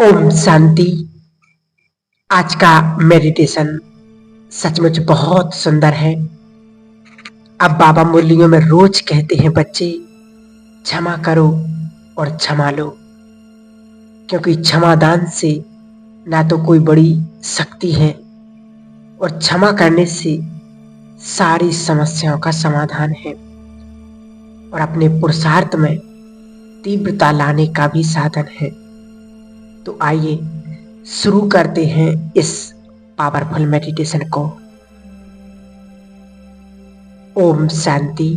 ओम शांति। आज का मेडिटेशन सचमुच बहुत सुंदर है। अब बाबा मुरलियों में रोज कहते हैं, बच्चे क्षमा करो और क्षमा लो, क्योंकि क्षमादान से ना तो कोई बड़ी शक्ति है और क्षमा करने से सारी समस्याओं का समाधान है और अपने पुरुषार्थ में तीव्रता लाने का भी साधन है। तो आइए शुरू करते हैं इस पावरफुल मेडिटेशन को। ओम शांति।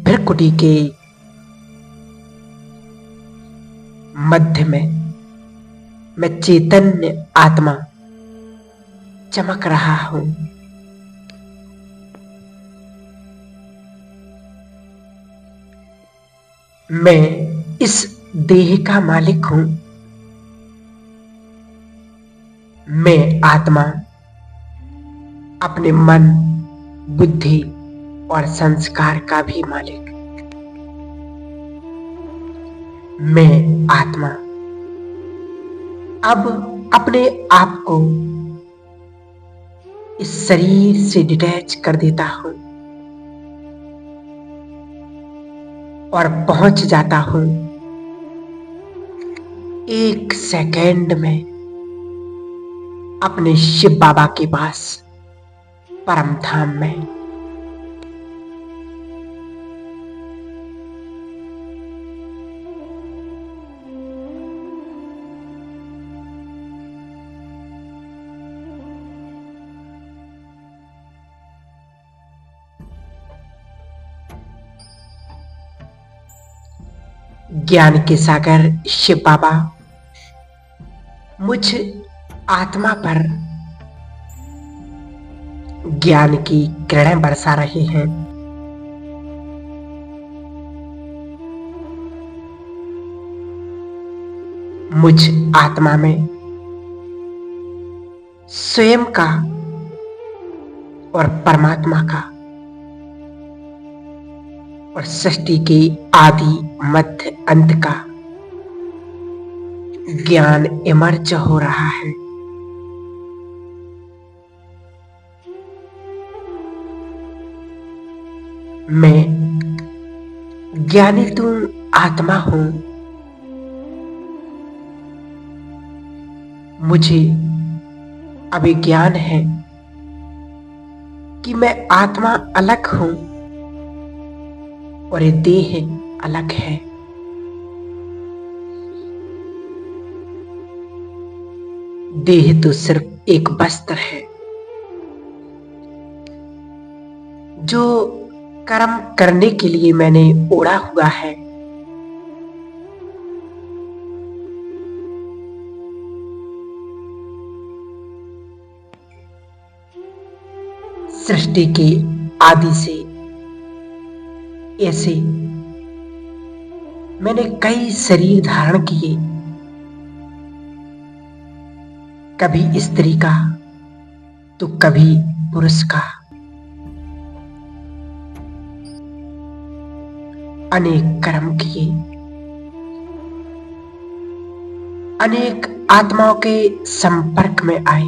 भ्रकुटी के मध्य में मैं चैतन्य आत्मा चमक रहा हूं। मैं इस देह का मालिक हूं। मैं आत्मा अपने मन, बुद्धि और संस्कार का भी मालिक। मैं आत्मा अब अपने आप को इस शरीर से डिटैच कर देता हूं और पहुंच जाता हूं एक सेकंड में अपने शिव बाबा के पास, परम धाम में। ज्ञान के सागर शिव बाबा मुझ आत्मा पर ज्ञान की किरणें बरसा रहे हैं। मुझ आत्मा में स्वयं का और परमात्मा का और सृष्टि के आदि मध्य अंत का ज्ञान इमर्ज हो रहा है। मैं ज्ञानी तू आत्मा हूं। मुझे अभी ज्ञान है कि मैं आत्मा अलग हूं और ये देह अलग है। देह तो सिर्फ एक वस्त्र है जो कर्म करने के लिए मैंने ओढ़ा हुआ है। सृष्टि के आदि से ऐसे मैंने कई शरीर धारण किए, कभी स्त्री का तो कभी पुरुष का। अनेक कर्म किए, अनेक आत्माओं के संपर्क में आए।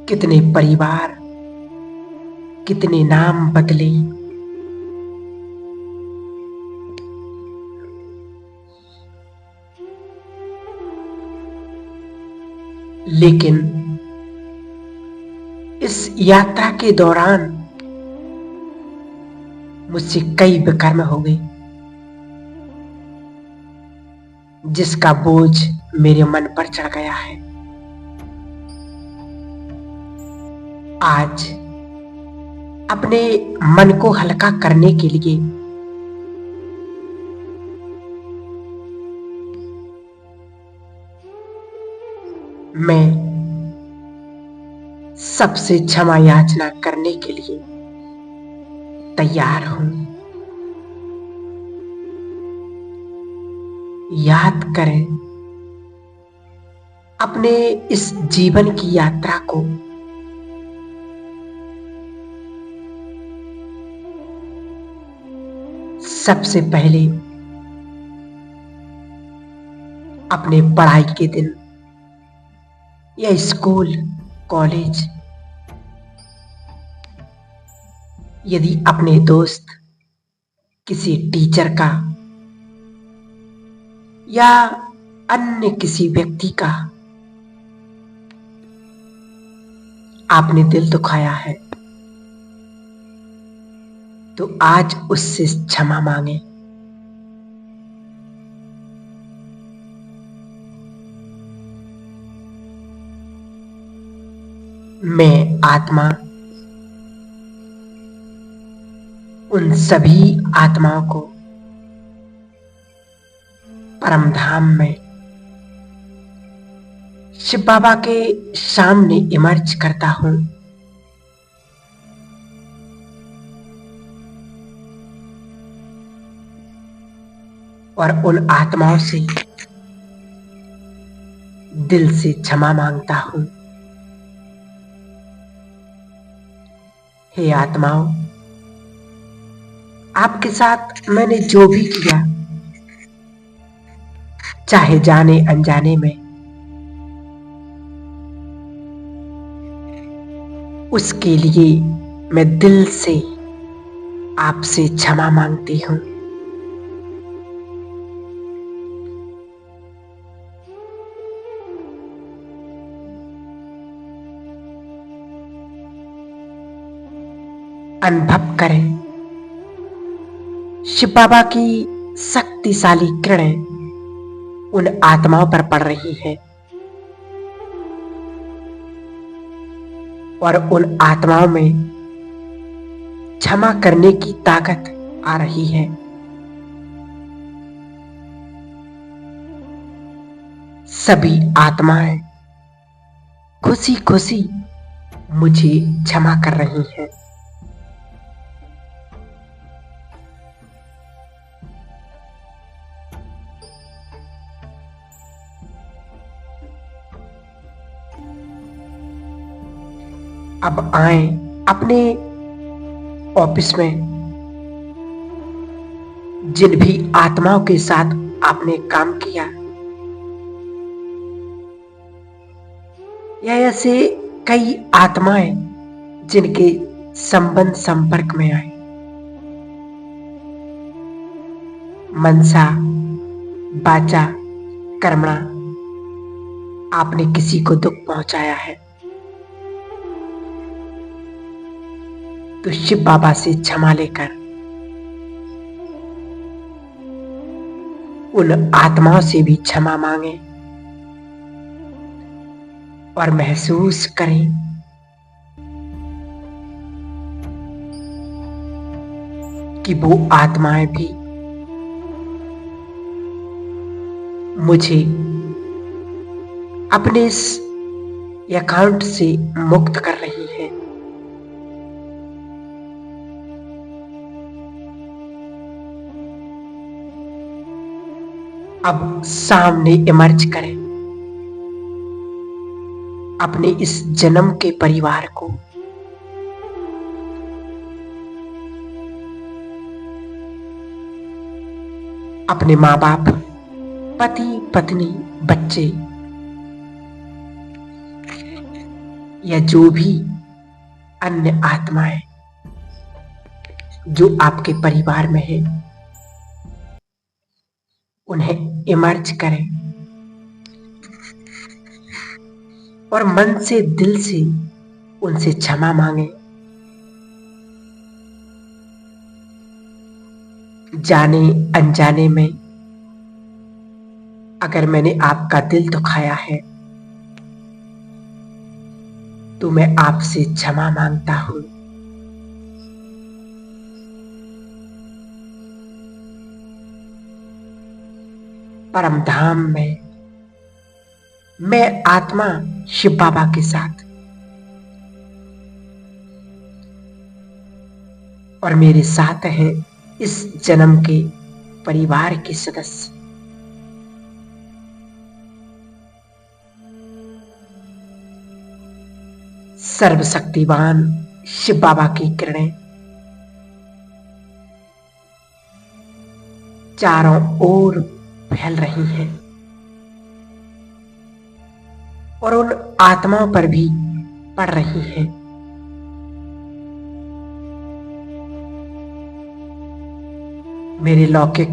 कितने परिवार, कितने नाम बदले, लेकिन इस यात्रा के दौरान मुझसे कई विकर्म हो गए, जिसका बोझ मेरे मन पर चढ़ गया है। आज अपने मन को हल्का करने के लिए मैं सबसे क्षमा याचना करने के लिए तैयार हूं। याद करें अपने इस जीवन की यात्रा को सबसे पहले अपने पढ़ाई के दिन या स्कूल, कॉलेज, यदि अपने दोस्त, किसी टीचर का या अन्य किसी व्यक्ति का आपने दिल दुखाया है, तो आज उससे क्षमा मांगे। मैं आत्मा उन सभी आत्माओं को परम धाम में शिव बाबा के सामने इमर्ज करता हूं। और उन आत्माओं से दिल से क्षमा मांगता हूं। हे आत्माओं, आपके साथ मैंने जो भी किया, चाहे जाने अनजाने में, उसके लिए मैं दिल से आपसे क्षमा मांगती हूं। अनुभव करें शिव बाबा की शक्तिशाली किरणें उन आत्माओं पर पड़ रही हैं और उन आत्माओं में क्षमा करने की ताकत आ रही है। सभी आत्माएं खुशी खुशी मुझे क्षमा कर रही हैं। अब आए अपने ऑफिस में जिन भी आत्माओं के साथ आपने काम किया, या ऐसे कई आत्माएं जिनके संबंध संपर्क में आए, मनसा वाचा कर्मणा आपने किसी को दुख पहुंचाया है, तो शिव बाबा से क्षमा लेकर उन आत्माओं से भी क्षमा मांगे और महसूस करें कि वो आत्माएं भी मुझे अपने इस अकाउंट से मुक्त कर रही हैं। अब सामने इमर्ज करें अपने इस जन्म के परिवार को। अपने माँ बाप, पति पत्नी, बच्चे या जो भी अन्य आत्माएं जो आपके परिवार में है, उन्हें इमर्ज करें और मन से, दिल से उनसे क्षमा मांगे। जाने अनजाने में अगर मैंने आपका दिल दुखाया है, तो मैं आपसे क्षमा मांगता हूं। परम धाम में मैं आत्मा शिव बाबा के साथ और मेरे साथ हैं इस जन्म के परिवार के सदस्य। सर्वशक्तिवान शिव बाबा की किरणें चारों ओर फैल रही हैं और उन आत्माओं पर भी पड़ रही हैं। मेरे लौकिक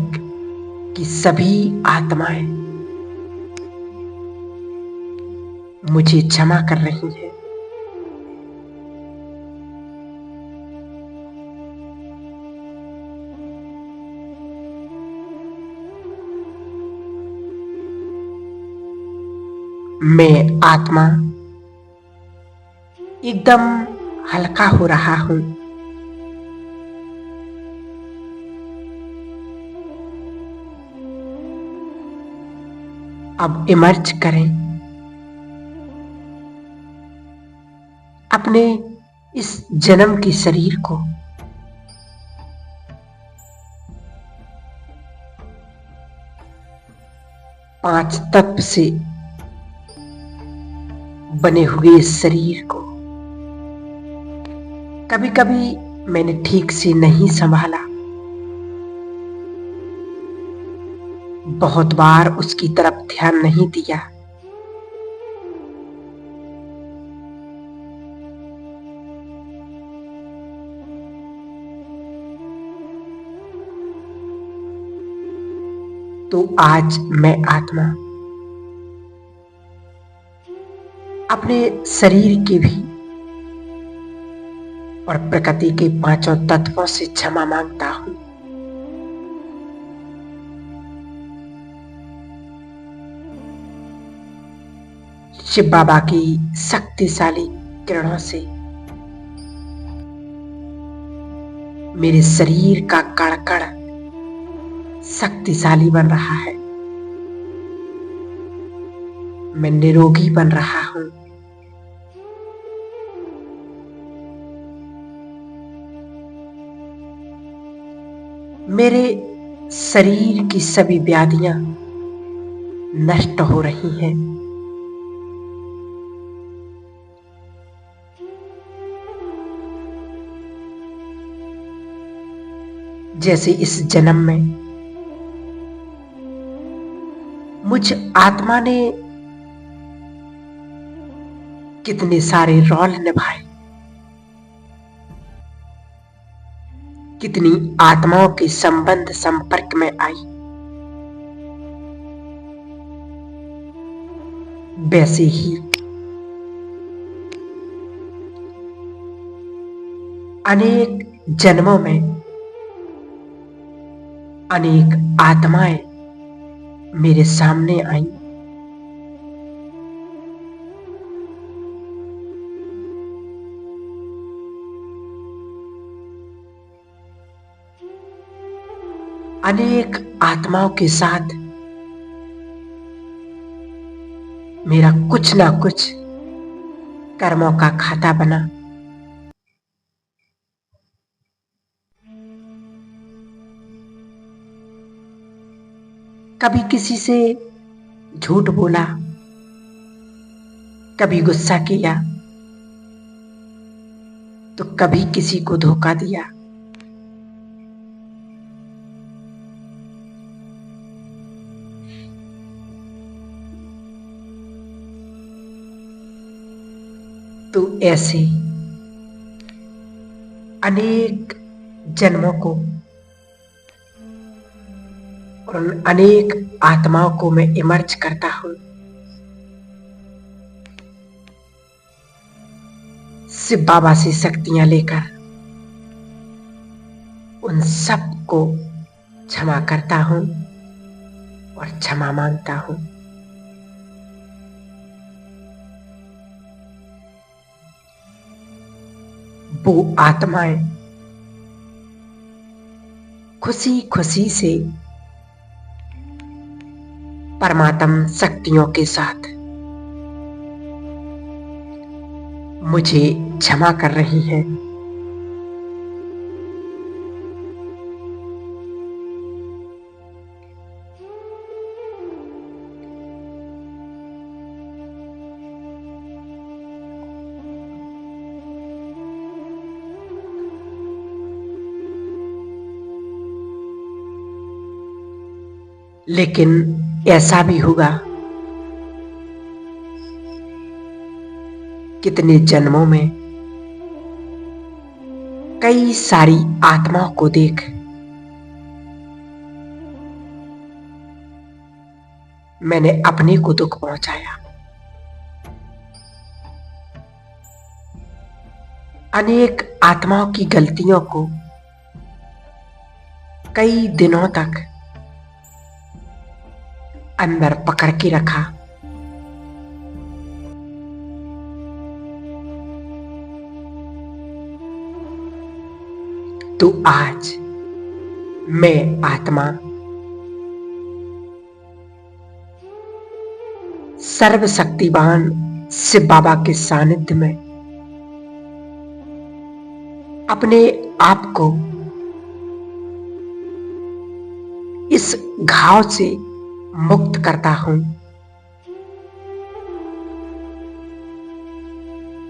की सभी आत्माएं मुझे क्षमा कर रही हैं। मैं आत्मा एकदम हल्का हो रहा हूं। अब इमर्ज करें अपने इस जन्म के शरीर को। पांच तत्व से बने हुए इस शरीर को कभी कभी मैंने ठीक से नहीं संभाला। बहुत बार उसकी तरफ ध्यान नहीं दिया। तो आज मैं आत्मा अपने शरीर के भी और प्रकृति के पांचों तत्वों से क्षमा मांगता हूं। शिव बाबा की शक्तिशाली किरणों से मेरे शरीर का कण कण शक्तिशाली बन रहा है। मैं निरोगी बन रहा हूं। मेरे शरीर की सभी व्याधियां नष्ट हो रही हैं। जैसे इस जन्म में मुझ आत्मा ने कितने सारे रोल निभाए, कितनी आत्माओं के संबंध संपर्क में आई, वैसे ही अनेक जन्मों में अनेक आत्माएं मेरे सामने आई। अनेक आत्माओं के साथ मेरा कुछ ना कुछ कर्मों का खाता बना। कभी किसी से झूठ बोला, कभी गुस्सा किया, तो कभी किसी को धोखा दिया। तो ऐसे अनेक जन्मों को और उन अनेक आत्माओं को मैं इमर्ज करता हूं। शिव बाबा से शक्तियां लेकर उन सब को क्षमा करता हूं और क्षमा मांगता हूं। वो आत्माएं खुशी खुशी से परमात्म शक्तियों के साथ मुझे क्षमा कर रही हैं। लेकिन ऐसा भी होगा, कितने जन्मों में कई सारी आत्माओं को देख मैंने अपने को दुख पहुंचाया। अनेक आत्माओं की गलतियों को कई दिनों तक अंदर पकड़ के रखा। तो आज मैं आत्मा सर्वशक्तिवान शिव बाबा के सानिध्य में अपने आप को इस घाव से मुक्त करता हूं,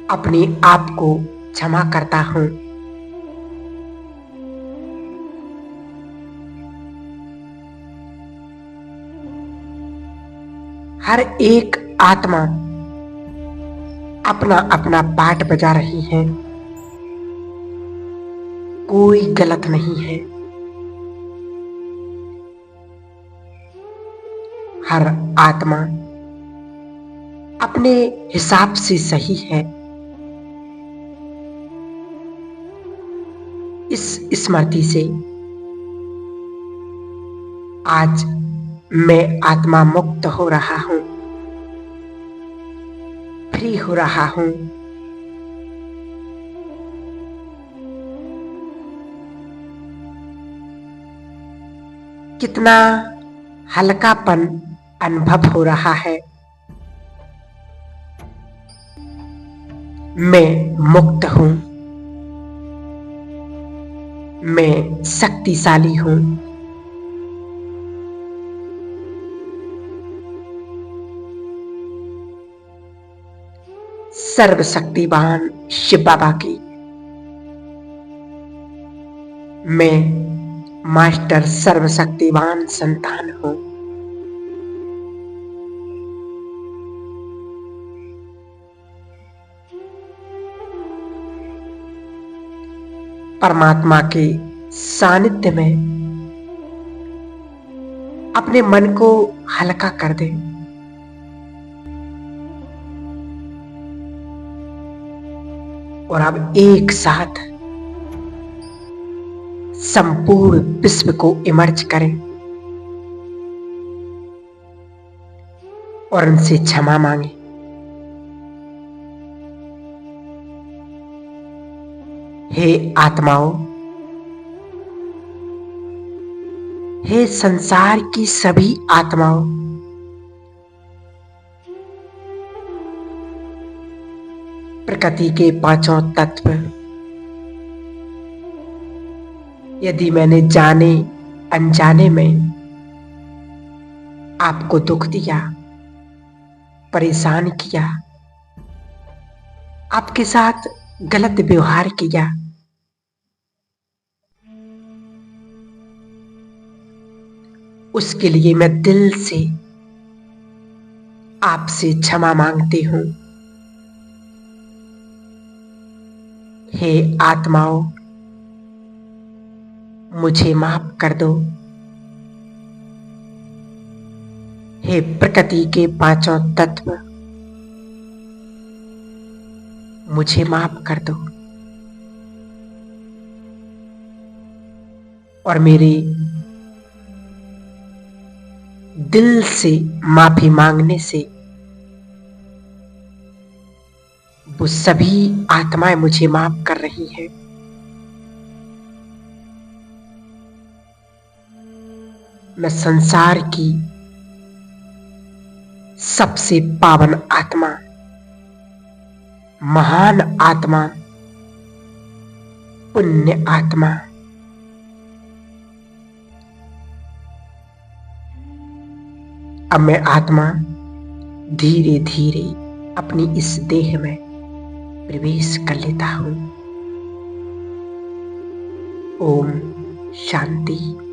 अपने आप को क्षमा करता हूं। हर एक आत्मा अपना अपना पार्ट बजा रही है, कोई गलत नहीं है। हर आत्मा अपने हिसाब से सही है। इस स्मृति से आज मैं आत्मा मुक्त हो रहा हूं, फ्री हो रहा हूं। कितना हल्कापन अनुभव हो रहा है। मैं मुक्त हूं, मैं शक्तिशाली हूं। सर्वशक्तिवान शिव बाबा की मैं मास्टर सर्वशक्तिवान संतान हूं। परमात्मा के सानिध्य में अपने मन को हल्का कर दे। और अब एक साथ संपूर्ण विश्व को इमर्ज करें और उनसे क्षमा मांगे। हे आत्माओं, हे संसार की सभी आत्माओं, प्रकृति के पांचों तत्व यदि मैंने जाने अनजाने में आपको दुख दिया, परेशान किया, आपके साथ गलत व्यवहार किया, उसके लिए मैं दिल से आपसे क्षमा मांगती हूं। हे आत्माओं, मुझे माफ कर दो। हे प्रकृति के पांचों तत्व, मुझे माफ कर दो। और मेरे दिल से माफी मांगने से वो सभी आत्माएं मुझे माफ कर रही हैं। मैं संसार की सबसे पावन आत्मा, महान आत्मा, पुण्य आत्मा, अब मैं आत्मा धीरे धीरे अपनी इस देह में प्रवेश कर लेता हूं। ओम शांति।